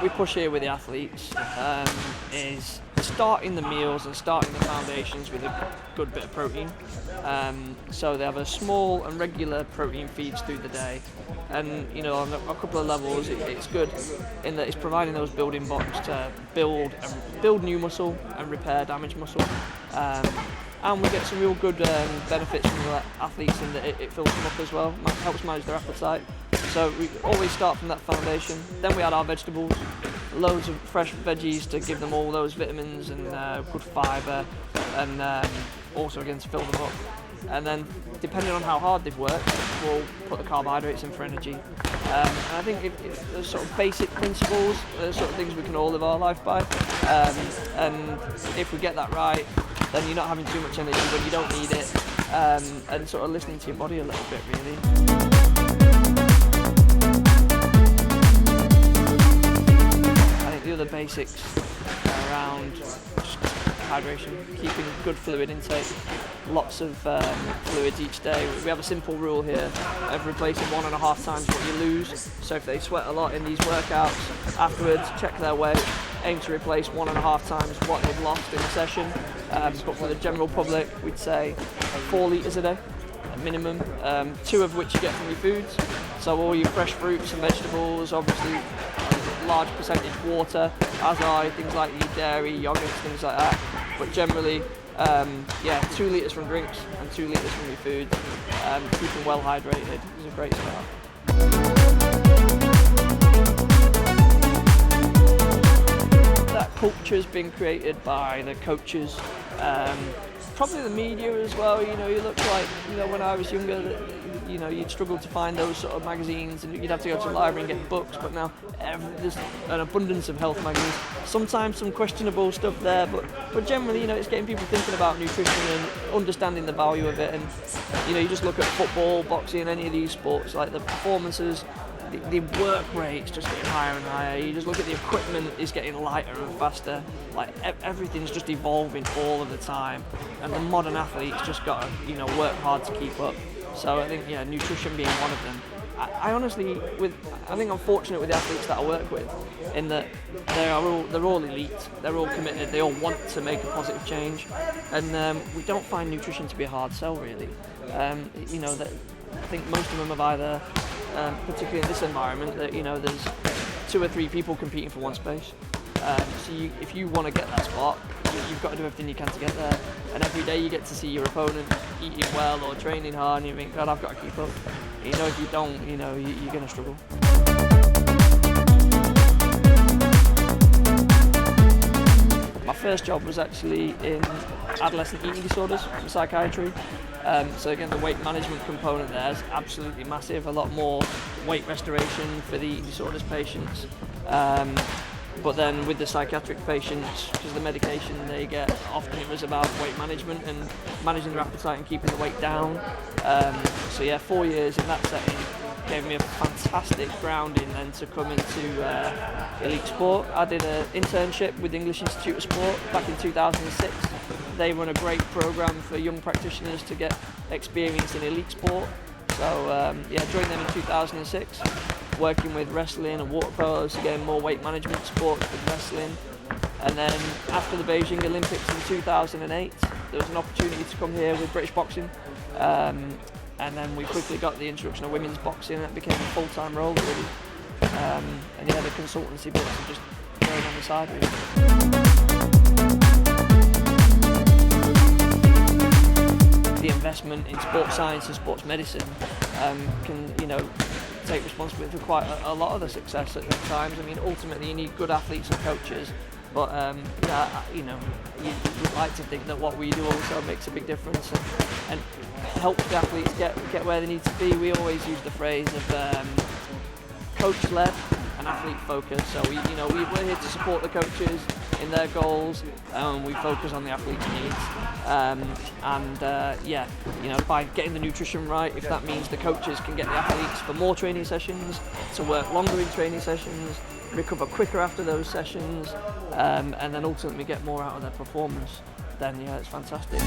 we push here with the athletes is starting the meals and starting the foundations with a good bit of protein. So they have a small and regular protein feeds through the day, and on a couple of levels it's good in that it's providing those building blocks to build new muscle and repair damaged muscle. And we get some real good benefits from the athletes in that it fills them up as well, helps manage their appetite. So we always start from that foundation. Then we add our vegetables, loads of fresh veggies to give them all those vitamins and good fibre, and also again to fill them up. And then depending on how hard they've worked, we'll put the carbohydrates in for energy. And I think if those sort of basic principles are the sort of things we can all live our life by. And if we get that right, then you're not having too much energy when you don't need it, and sort of listening to your body a little bit, really. I think the other basics are around just hydration, keeping good fluid intake, lots of fluids each day. We have a simple rule here of replacing 1.5 times what you lose. So if they sweat a lot in these workouts, afterwards check their weight, aim to replace 1.5 times what they've lost in a session. But for the general public, we'd say 4 litres a day, at minimum, 2 of which you get from your foods. So all your fresh fruits and vegetables, obviously a large percentage water, as are things like your dairy, yogurts, things like that. But generally, 2 litres from drinks and 2 litres from your foods. Keeping well hydrated is a great start. That culture's been created by the coaches, probably the media as well. You look like, when I was younger, you'd struggle to find those sort of magazines, and you'd have to go to the library and get books. But now there's an abundance of health magazines. Sometimes some questionable stuff there, but generally, it's getting people thinking about nutrition and understanding the value of it. And you just look at football, boxing, any of these sports, like the performances. The work rate's just getting higher and higher. You just look at the equipment is getting lighter and faster. Like everything's just evolving all of the time, and the modern athlete's just got to work hard to keep up. So I think nutrition being one of them. I think I'm fortunate with the athletes that I work with, in that they're all elite. They're all committed. They all want to make a positive change, and we don't find nutrition to be a hard sell really. I think most of them have either, particularly in this environment, that there's 2 or 3 people competing for one space. So if you want to get that spot, you've got to do everything you can to get there. And every day you get to see your opponent eating well or training hard, and you think, God, I've got to keep up. If you don't, you're going to struggle. My first job was actually in adolescent eating disorders for psychiatry. So again, the weight management component there is absolutely massive. A lot more weight restoration for the eating disorders patients. But then with the psychiatric patients, because the medication they get, often it was about weight management and managing their appetite and keeping the weight down. 4 years in that setting gave me a fantastic grounding then to come into elite sport. I did an internship with the English Institute of Sport back in 2006. They run a great program for young practitioners to get experience in elite sport. So joined them in 2006, working with wrestling and water polo to get more weight management support with wrestling. And then after the Beijing Olympics in 2008, there was an opportunity to come here with British boxing. And then we quickly got the introduction of women's boxing, and that became a full-time role really. The consultancy bits are just going on the side really. The investment in sports science and sports medicine can, take responsibility for quite a lot of the success at times. Ultimately you need good athletes and coaches, but you'd like to think that what we do also makes a big difference and helps the athletes get where they need to be. We always use the phrase of coach-led and athlete-focused. So we're here to support the coaches in their goals, and we focus on the athlete's needs. By getting the nutrition right, if that means the coaches can get the athletes for more training sessions, to work longer in training sessions, recover quicker after those sessions, and then ultimately get more out of their performance, then it's fantastic.